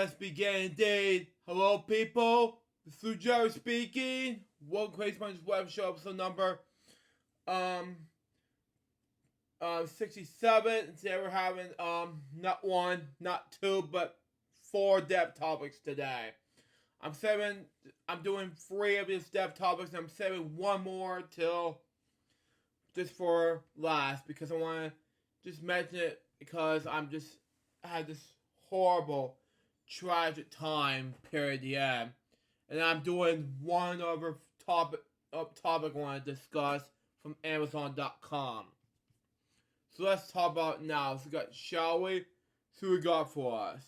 Let's begin indeed. Hello, people. This is Jerry speaking. Welcome to TheCrazyBunch's WebShow episode number 67. Today we're having not one, not two, but 4 depth topics today. I'm doing 3 of these depth topics, and I'm saving one more till just for last because I want to just mention it because I had this horrible, tragic time period at the end, and I'm doing one other topic I want to discuss from Amazon.com. So let's talk about it now. So shall we? So we got for us.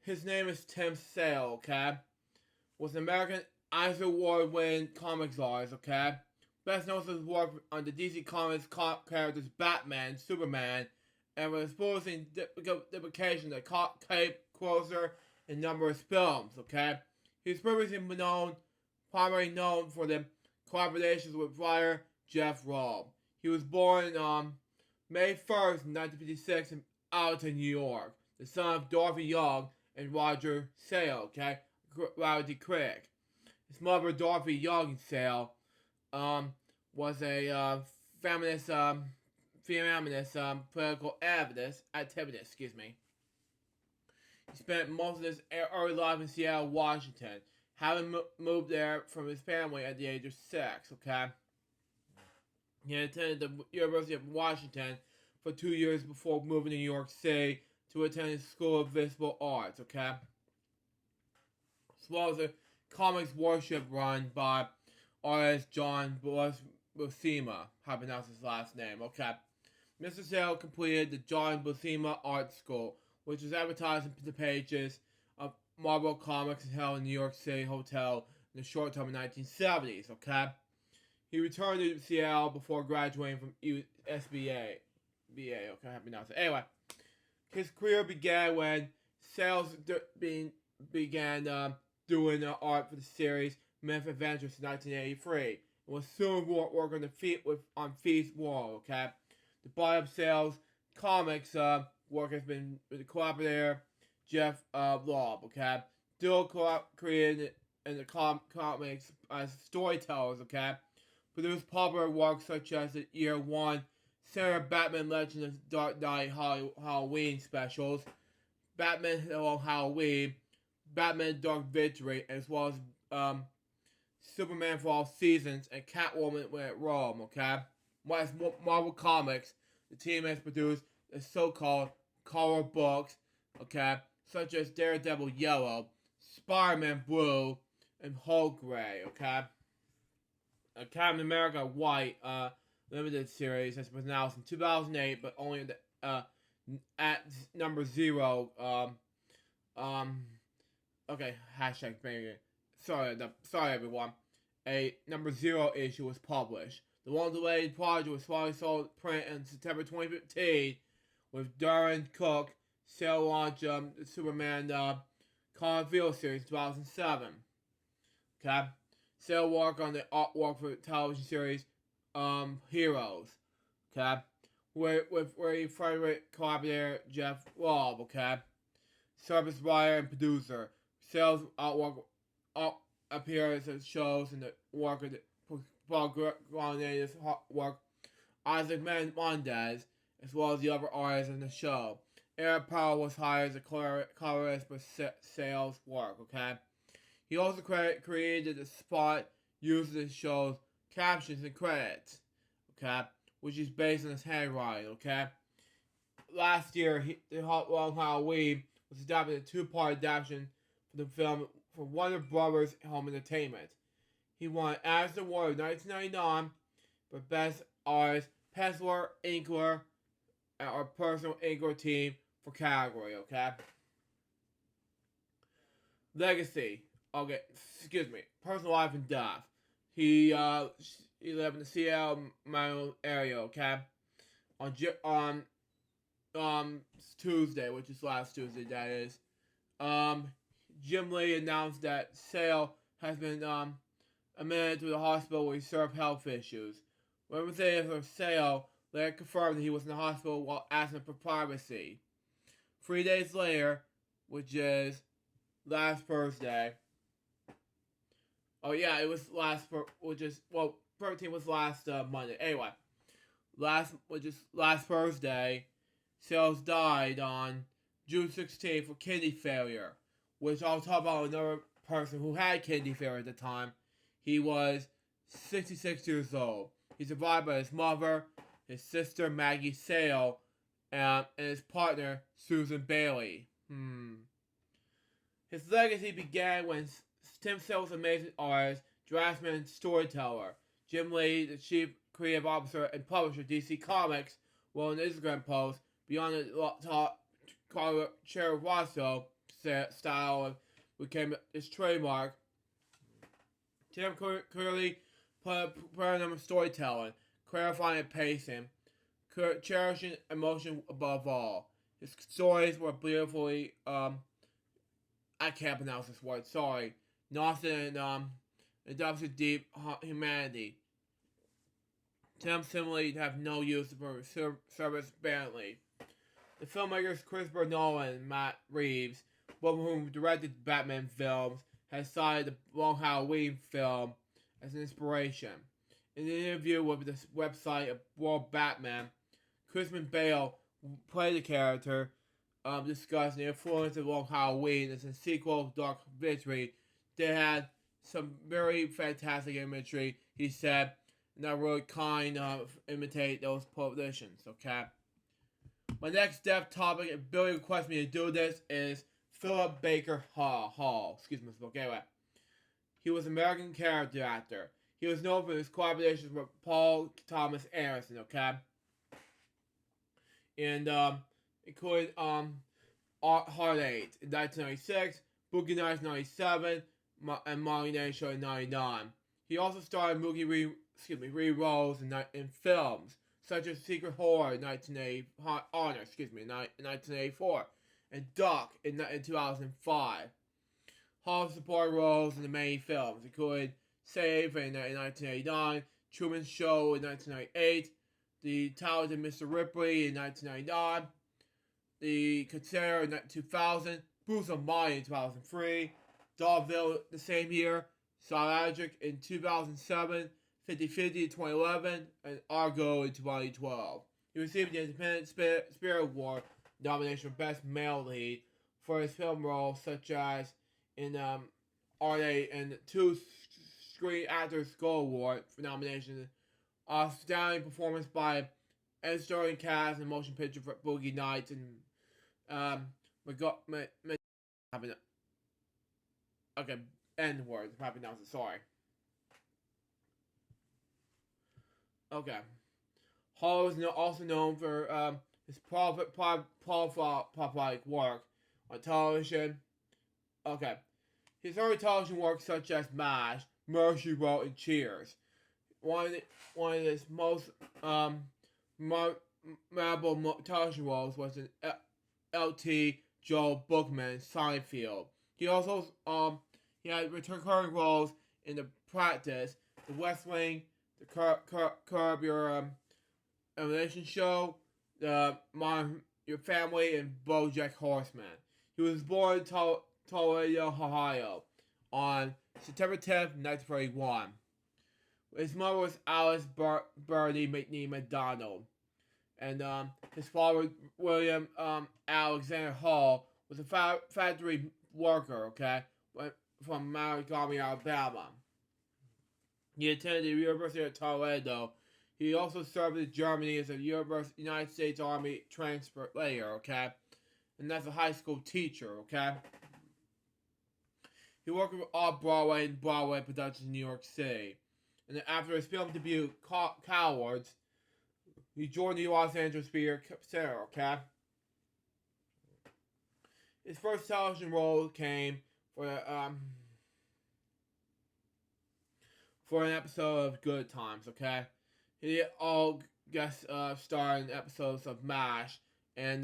His name is Tim Sale, okay? Was an American Eisner Award-winning comics artist, okay? Best known for his work on the DC Comics characters Batman, Superman, and was exposing duplication of Cape Closer in numerous films, okay? He was primarily known for the collaborations with writer Jeff Robb. He was born May 1st, 1956 in Alton, New York, the son of Dorothy Young and Roger Sale, okay? Rowdy Craig. His mother, Dorothy Young Sale, was a feminist political activist, He spent most of his early life in Seattle, Washington, having moved there from his family at the age of 6, okay? He attended the University of Washington for 2 years before moving to New York City to attend the School of Visual Arts, okay? As well as a comics workshop run by artist John Buscema, how to pronounce his last name, okay? Mr. Sale completed the John Buscema Art School, which was advertised in the pages of Marvel Comics and held in New York City Hotel in the short term of 1970s, okay? He returned to Seattle before graduating from SBA. Okay, happy now. Anyway, his career began when Sales began doing art for the series Myth Adventures in 1983, and was soon working on Feast World, okay? The body of Sales comics work has been with the collaborator Jeff Robb, okay? Still created in the comics as storytellers, okay? Produced popular works such as the Year 1 Sarah Batman Legend of Dark Knight Halloween specials, Batman Hello Halloween, Batman Dark Victory, as well as Superman for All Seasons and Catwoman When at Rome, okay? As Marvel Comics, the team has produced the so-called color books, okay, such as Daredevil Yellow, Spider-Man Blue, and Hulk Gray, okay? Captain America White limited series has been announced in 2008, but only at number 0. Okay, hashtag baby. Sorry everyone. A number 0 issue was published. The long-delayed project was finally sold print in September 2015, with Darren Cook Sale launch the Superman Colin Field series in 2007. Okay. Sale work on the artwork for the television series Heroes, okay, with Frederick collaborator Jeff Robb, okay, service writer and producer. Sales artwork appears at shows in the work of the work Isaac Mendez, as well as the other artists in the show. Eric Powell was hired as a colorist for Sales work, okay. He also created the spot used in the show's captions and credits, okay, which is based on his handwriting, okay. Last year, The Long Halloween was adapted a 2-part adaptation for the film for Warner Brothers Home Entertainment. He won Eisner Award in 1999 for Best Artist, Penciler, Inkler, or Personal Inkler Team for category, okay. Legacy. Okay, excuse me. Personal life and death. He lived in the Seattle area, okay? On Tuesday, which is last Tuesday, that is. Jim Lee announced that Sale has been admitted to the hospital where he served health issues. Representatives of Sale later confirmed that he was in the hospital while asking for privacy. 3 days later, which is last Thursday. Oh yeah, it was which is, well, 13 was last Monday. Anyway, which is last Thursday, Sales died on June 16th for kidney failure, which I'll talk about another person who had kidney failure at the time. He was 66 years old. He's survived by his mother, his sister Maggie Sale, and his partner Susan Bailey. His legacy began when Tim Sale's amazing artist, draftsman, and storyteller, Jim Lee, the chief creative officer and publisher of DC Comics, wrote an Instagram post beyond the top Cherry Rosso style became his trademark. Tim clearly put a paradigm of storytelling, clarifying and pacing, cherishing emotion above all. His stories were beautifully, I can't pronounce this word, sorry, Northern and depths of deep humanity. Tim similarly have no use for service apparently. The filmmakers Christopher Nolan and Matt Reeves, both of whom directed Batman films, has cited the Long Halloween film as an inspiration. In an interview with the website of World Batman, Christian Bale, who played the character, discussed the influence of Long Halloween as a sequel of Dark Victory. They had some very fantastic imagery, he said, and that really kind of imitate those positions, okay? My next death topic, and Billy requested me to do this, is Philip Baker Hall. Excuse me, anyway. He was an American character actor. He was known for his collaborations with Paul Thomas Anderson, okay? And, including, Heartache in 1996, Boogie Nights 97, and Molly Day Show in 99. He also starred re-rolls in films, such as Secret Horror in 1984, and Duck in 2005. Hall supported roles in the main films, including Save in 1989, Truman Show in 1998, The Talented Mr. Ripley in 1999, The Consider in 2000, Bruce Almighty in 2003, Dogville the same year, Psychiatric in 2007, 50-50 in 2011, and Argo in 2012. He received the Independent Spirit Award nomination for Best Male Lead for his film roles such as in Airdate and 2 Screen Actors Guild Award for nomination. Outstanding performance by starring cast and motion picture for Boogie Nights and okay, end word. Probably pronounce it. Sorry. Okay. Hall is also known for his prolific work on television. Okay. His early television work such as MASH, Murder, She Wrote, and Cheers. One of his most memorable television roles was in L.T. Joel Bookman Seinfeld. He also he had recurring roles in The Practice, The West Wing, The Curb Your Elimination Show, The Modern Your Family, and BoJack Horseman. He was born in Toledo, Ohio, on September 10th, 1931. His mother was Alice Birdie McNee McDonald, and his father, William Alexander Hall, was a factory worker, okay, from Montgomery, Alabama. He attended the University of Toledo. He also served in Germany as a United States Army translator, okay, and as a high school teacher, okay. He worked with off-Broadway and Broadway productions in New York City. And then after his film debut, Cowards, he joined the Los Angeles Theater Center, okay? His first television role came for an episode of Good Times, okay? He all guest starred in episodes of MASH and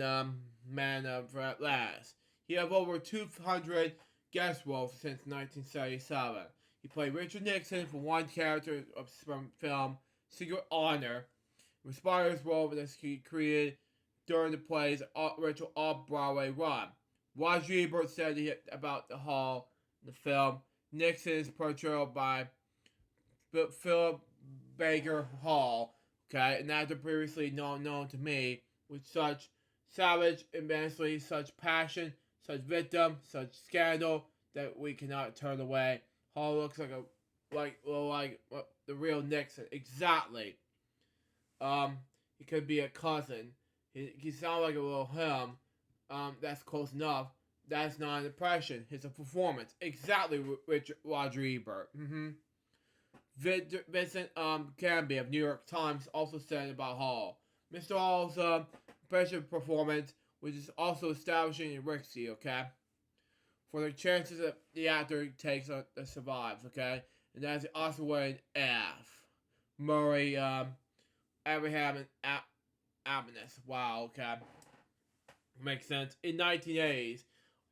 Man of Last. He had over 200 guest roles since 1977. He played Richard Nixon for one character from film Secret Honor. Inspired his role that he created during the play's original off-Broadway run. Roger Ebert said about the Hall in the film, Nixon's portrayal by Philip Baker Hall, okay, an actor previously not known to me, with such savage immensely, such passion, such victim, such scandal that we cannot turn away. Hall looks like the real Nixon, exactly. He could be a cousin. He sounds like a little him. That's close enough. That's not an impression. It's a performance. Exactly, Roger Ebert. Vincent Canby of New York Times also said about Hall. Mr. Hall's impressive performance, which is also establishing and risky, okay? For the chances that the actor takes to survive, okay? And that's the Oscar winning F. Murray, Abraham, and Abinus. Wow, okay. Makes sense. In 1980s,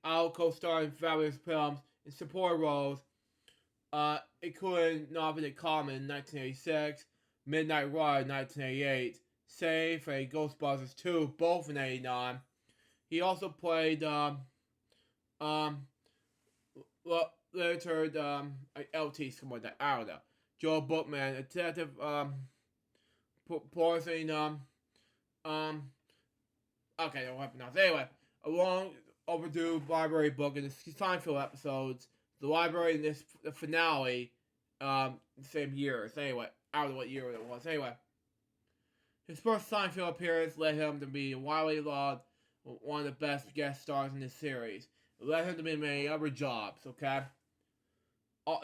Al co-starred in various films in support roles, including Nominated Common in 1986, Midnight Ride in 1988, Save and Ghostbusters 2, both in 89. He also played littered LT, something like that. I don't know. Joel Bookman, a detective pausing okay, don't have to pronounce. Anyway, a long overdue library book in the Seinfeld episodes, the library in the finale, the same year. So anyway, I don't know what year it was. Anyway, his first Seinfeld appearance led him to be widely loved, one of the best guest stars in this series. It led him to many other jobs. Okay,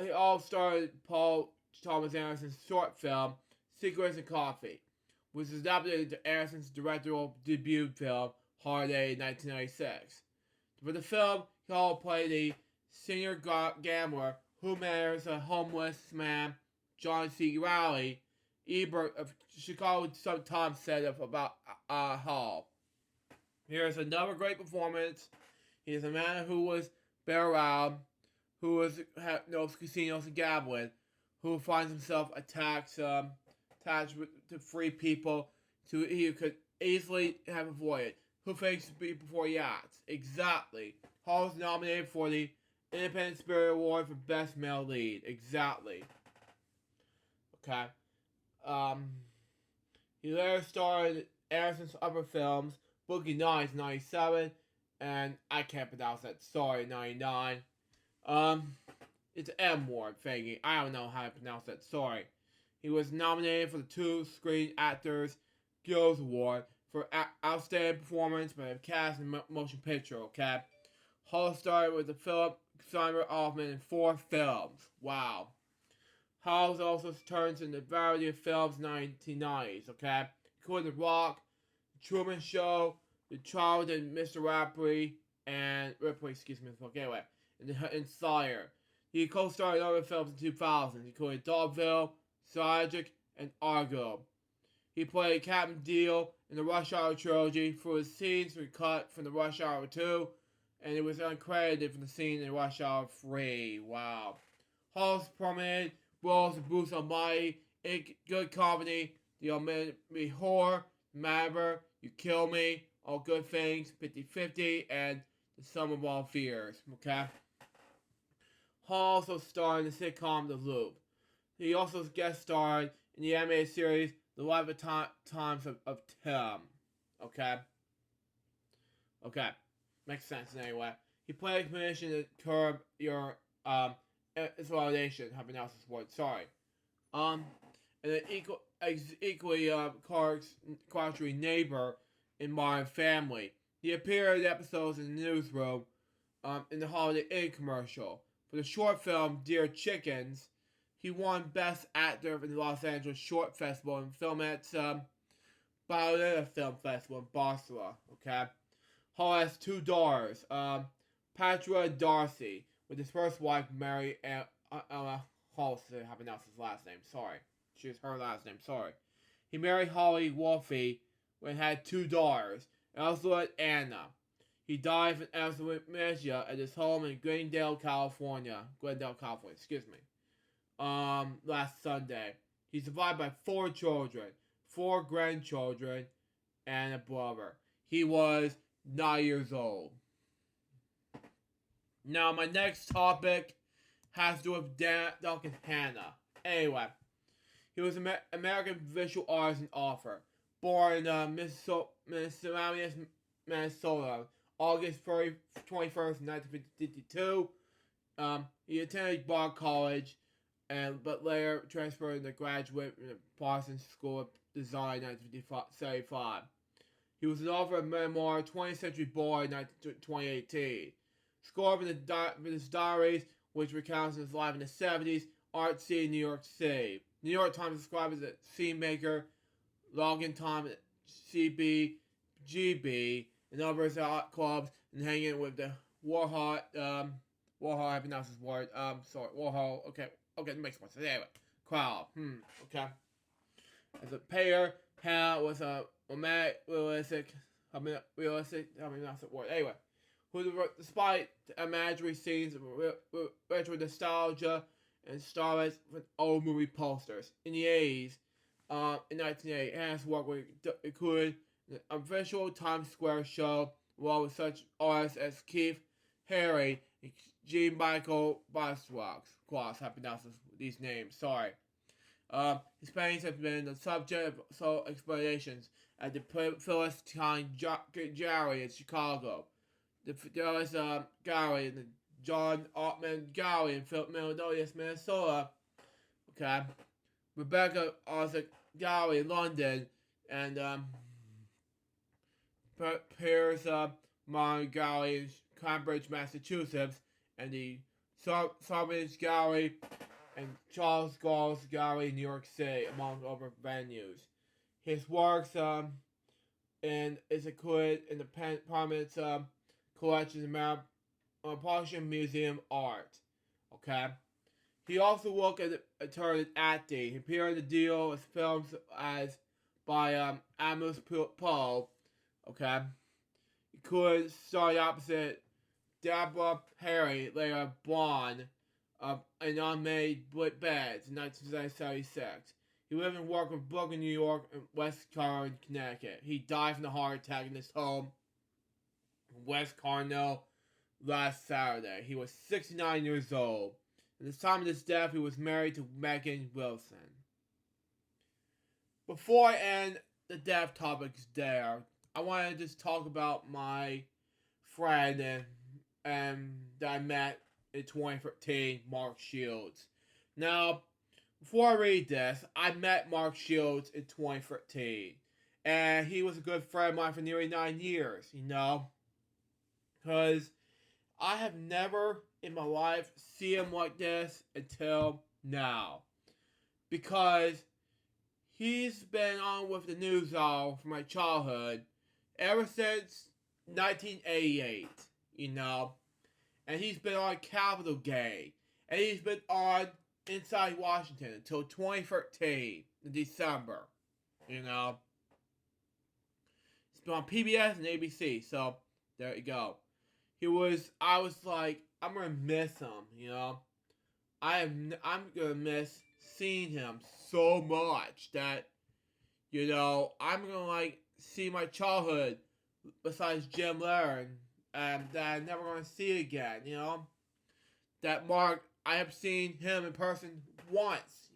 he all starred Paul Thomas Anderson's short film *Secrets and Coffee*, which was adapted into Anderson's directorial debut film *Holiday* in 1996. For the film, Hall played a senior gambler who marries a homeless man, John C. Reilly. Ebert of Chicago sometimes said about Hall. Here's another great performance. He's a man who was around, who had no casinos and gambling, who finds himself attached to free people he could easily have avoided, who fakes people before he acts. Exactly. Hall was nominated for the Independent Spirit Award for Best Male Lead. Exactly. Okay. He later starred in Anderson's other films, Boogie Nights '97, and I can't pronounce that. Sorry, '99. It's M word thingy. I don't know how to pronounce that. Sorry. He was nominated for the 2 Screen Actors Guild Award for Outstanding Performance by a Cast in Motion Picture, okay? Hall starred with the Philip Seymour Hoffman in 4 films. Wow. Hall also turns in a variety of films in the 1990s, okay? Including The Rock, The Truman Show, The Child and Mr. Ripley, anyway, and Sire. He co-starred in other films in 2000, including Dogville, Tragic, and Argo. He played Captain Deal in the Rush Hour trilogy. For his scenes were cut from the Rush Hour 2, and it was uncredited from the scene in Rush Hour 3. Wow. Hall's prominent roles in Bruce Almighty, Good Comedy, The Almighty Horror, Mabber, You Kill Me, All Good Things, 50-50, and The Sum of All Fears. Okay? Hall also starred in the sitcom The Loop. He also guest starred in the animated series The Life of Times of Tim. Okay? Okay. Makes sense anyway. He played a commission to curb your exploitation. How to pronounce this word? Sorry. And an equally quatry neighbor in Modern Family. He appeared in episodes in the newsroom in the Holiday Inn commercial. For the short film Dear Chickens, he won Best Actor in the Los Angeles Short Festival and Film at Biolina Film Festival in Barcelona. Okay? Hall has 2 daughters, Patra and Darcy, with his first wife, Mary Hall, how to pronounce his last name, sorry. She's her last name, sorry. He married Holly Wolfe and had 2 daughters, Elsa and Anna. He died of dementia at his home in Glendale, California, last Sunday. He's survived by 4 children, 4 grandchildren, and a brother. He was 9 years old. Now, my next topic has to do with Duncan Hanna. Anyway, he was an American visual artist and author. Born in Minnesota, August 21st, 1952. He attended Bard College, but later transferred to graduate in the Boston School of Design in 1975. He was an author of memoir 20th Century Boy in 2018. Score in his diaries, which recounts his life in the 70s, art scene in New York City. New York Times described him as a scene maker, logging time at CBGB, and others art clubs, and hanging with the Warhol, I pronounce his word, Warhol, okay, that makes more sense, anyway, crowd, okay. As a payer, Hannah was a realistic, that's the word, anyway, who, despite the imagery scenes of retro nostalgia and starlets with old movie posters. In the 80s, in 1980, Hannah's work included a visual Times Square show, along with such artists as Keith Haring and Jean Michael Boswell. Cross, I pronounce these names, sorry. His paintings have been the subject of social explanations at the Phyllis-Time Gallery in Chicago, the Phyllis Gallery in the John Altman Gallery in Philadelphia, Minnesota, okay, Rebecca Osgood Gallery in London, and Piers Modern Gallery in Cambridge, Massachusetts, and the Sarbridge Gallery and Charles Gauls Gallery in New York City, among other venues. His works is included in the prominent collections of Metropolitan Museum art. Okay. He also worked as a turn at acting. He appeared in the deal as films as by Amos Poe. Okay. He could start opposite Deborah Harry, later Blonde, in Unmade Beds in 1976. He lived and worked in Brooklyn, New York, and West Cornell, Connecticut. He died from a heart attack in his home in West Cornell last Saturday. He was 69 years old. At the time of his death, he was married to Megan Wilson. Before I end the death topics there, I want to just talk about my friend that I met in 2013, Mark Shields. Now, before I read this, I met Mark Shields in 2013. And he was a good friend of mine for nearly 9 years, Because I have never in my life seen him like this until now. Because he's been on with the news all from my childhood ever since 1988, And he's been on Capitol Gang. And he's been on Inside Washington until 2013 in December, He's been on PBS and ABC, so there you go. I was like, I'm gonna miss him, I'm gonna miss seeing him so much that, I'm gonna see my childhood besides Jim Lehrer that I'm never gonna see again, That Mark, I have seen him in person once,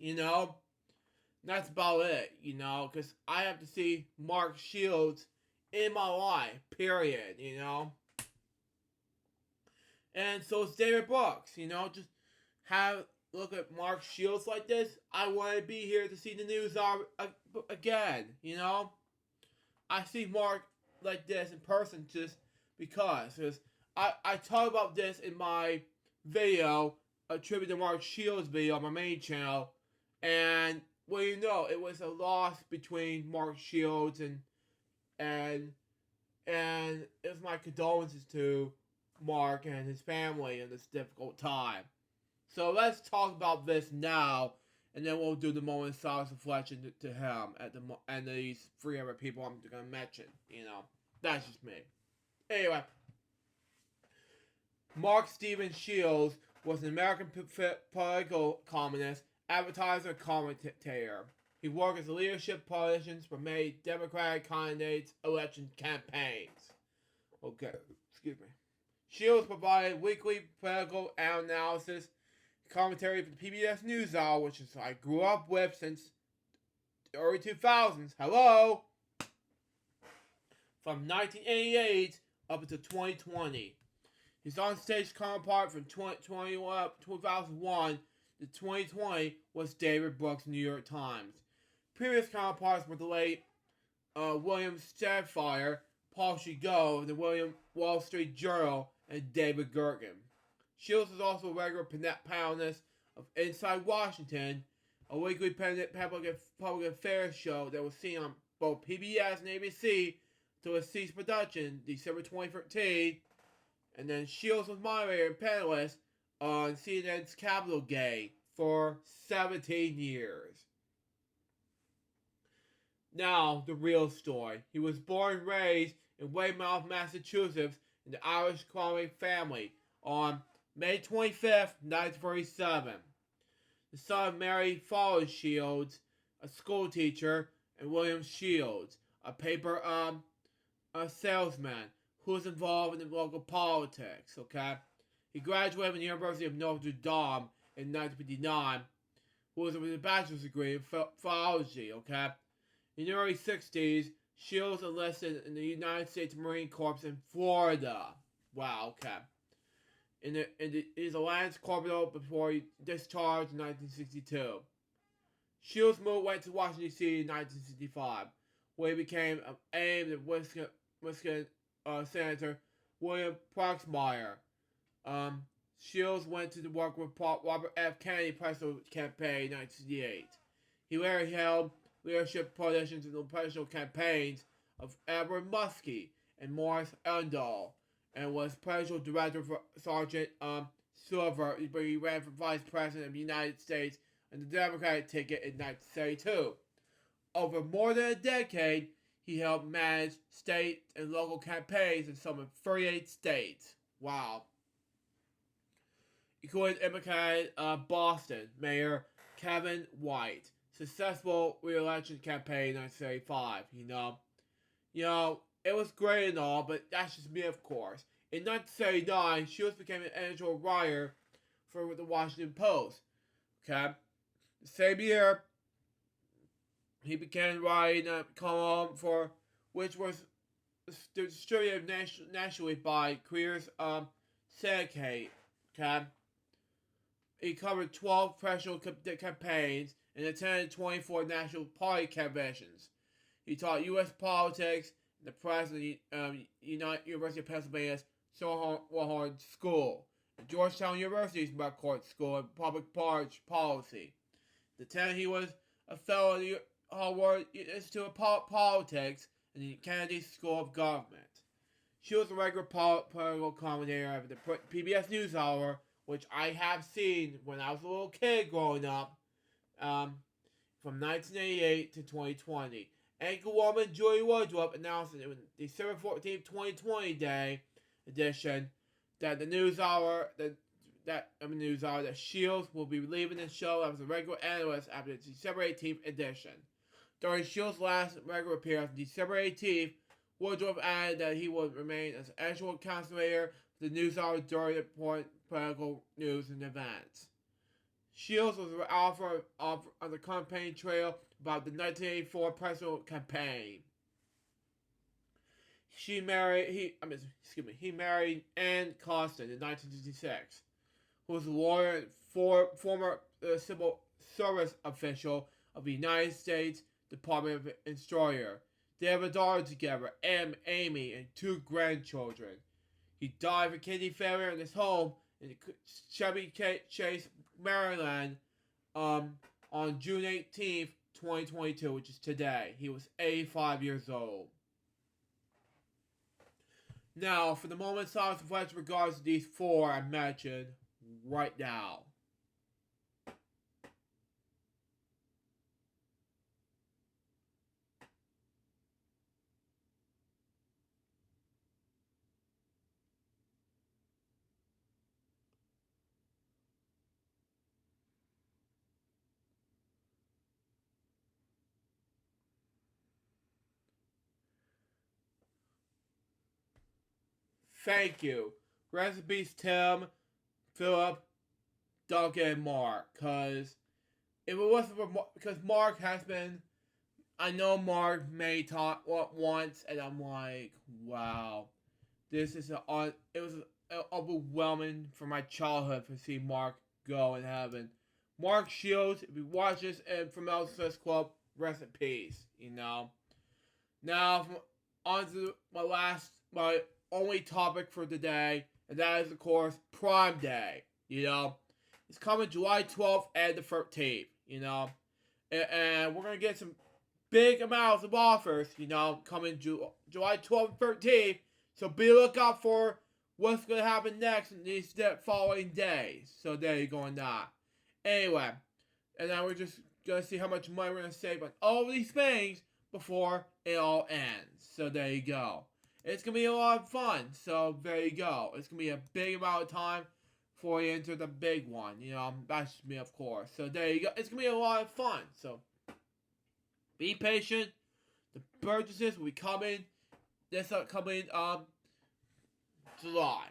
That's about it, because I have to see Mark Shields in my life, period, And so it's David Brooks, just look at Mark Shields like this. I want to be here to see the news again, I see Mark like this in person just because I talk about this in my video, a tribute to Mark Shields video on my main channel, and it was a loss between Mark Shields and it was my condolences to Mark and his family in this difficult time. So let's talk about this now, and then we'll do the moment of silence reflection to him and these 300 people I'm going to mention, That's just me. Anyway, Mark Stephen Shields was an American political columnist, advertiser, and commentator. He worked as a leadership politician for many Democratic candidates' election campaigns. Okay, excuse me. Shields provided weekly political analysis, commentary for the PBS NewsHour, which is I grew up with since the early 2000s. Hello! From 1988 up until 2020. His on-stage counterpart from 2001 to 2020 was David Brooks' New York Times. Previous counterparts were the late William Steadfire, Paul Shigo, the William Wall Street Journal, and David Gergen. Shields is also a regular panelist of Inside Washington, a weekly public affairs show that was seen on both PBS and ABC until it ceased production December 2013. And then Shields was moderator and panelist on CNN's Capitol Gate for 17 years. Now, the real story. He was born and raised in Weymouth, Massachusetts, in the Irish colony family on May 25th, 1947. The son of Mary Fowler Shields, a school teacher, and William Shields, a paper salesman who was involved in the local politics, okay? He graduated from the University of Notre Dame in 1959, who was with a bachelor's degree in philology, okay? In the early 60s, Shields enlisted in the United States Marine Corps in Florida. Wow, okay. He's a Lance Corporal before he discharged in 1962. Shields went to Washington, D.C. in 1965, where he became aimed at Wisconsin Senator William Proxmire. Shields went to work with Robert F. Kennedy presidential campaign in 1968. He later held leadership positions in the presidential campaigns of Edward Muskie and Morris Undall, and was presidential director for Sergeant Silver, but he ran for vice president of the United States on the Democratic ticket in 1972. Over more than a decade, he helped manage state and local campaigns in some of 38 states. Wow. Including Democratic Boston Mayor Kevin White. Successful re-election campaign in 1975, You know, it was great and all, but that's just me, of course. In 1979, Shields became an editorial writer for the Washington Post. Okay? The same year, he began writing a column for which was distributed nationally by Careers Syndicate. Okay? He covered 12 presidential campaigns and attended 24 National Party conventions. He taught U.S. politics in the press of the University of Pennsylvania's Sohorn School, and Georgetown University's McCourt School of Public Policy. At the time, he was a fellow of the Harvard Institute of Politics and the Kennedy School of Government. She was a regular political commentator of the PBS NewsHour, which I have seen when I was a little kid growing up, from 1988 to 2020. Anchorwoman Julie Woodruff announced in December 14th, 2020 Day edition that the NewsHour that Shields will be leaving the show as a regular analyst after the December 18th edition. During Shields' last regular appearance on December 18th, Woodruff added that he would remain as actual contributor to the NewsHour during important political news and events. Shields was offered on the campaign trail about the 1984 presidential campaign. He married Ann Costin in 1966, who was a lawyer and former civil service official of the United States Department of Interior. They have a daughter together, Amy, and 2 grandchildren. He died of a kidney failure in his home in Chevy Chase, Maryland, on June 18th, 2022, which is today. He was 85 years old. Now, for the moment, silence reflects regards to these 4 I mentioned right now. Thank you. recipes Tim, Philip, Duncan, and Mark. Because if it wasn't for because Mark has been, I know Mark may talk once, and I'm like, wow, this is it was overwhelming for my childhood to see Mark go in heaven. Mark Shields, if you watch this, and from El Club, rest in peace. Now, on to my only topic for today, and that is, of course, Prime Day. It's coming July 12th and the 13th. And we're gonna get some big amounts of offers. Coming July 12th and 13th. So be lookout for what's gonna happen next in these following days. So there you go on that. Anyway, and now we're just gonna see how much money we're gonna save on all of these things before it all ends. So there you go. It's gonna be a lot of fun. So there you go. It's gonna be a big amount of time before you enter the big one. That's just me, of course. So there you go. It's gonna be a lot of fun. So be patient. The purchases will be coming this upcoming July.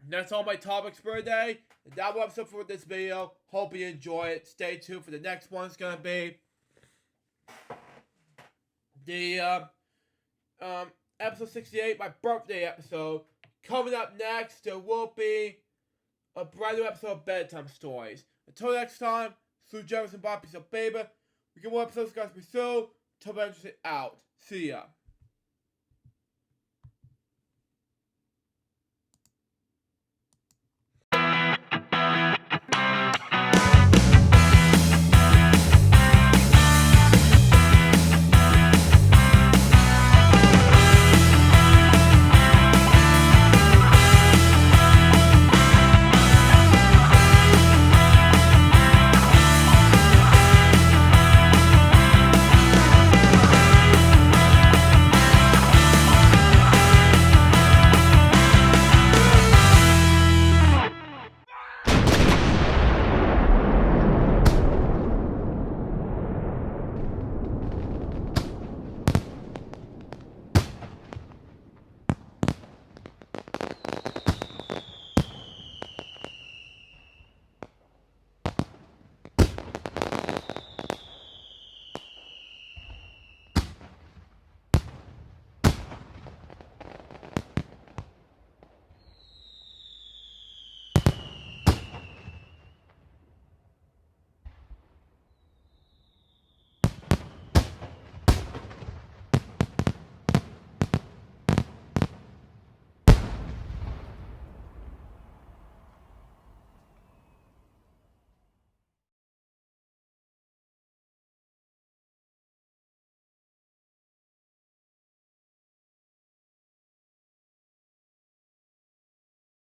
And that's all my topics for today. And that wraps up for this video. Hope you enjoy it. Stay tuned for the next one. It's gonna be the episode 68, my birthday episode. Coming up next, there will be a brand new episode of Bedtime Stories. Until next time, Sue Jefferson, Bob, peace out, baby. We get more episodes, guys, be soon. Till eventually out. See ya.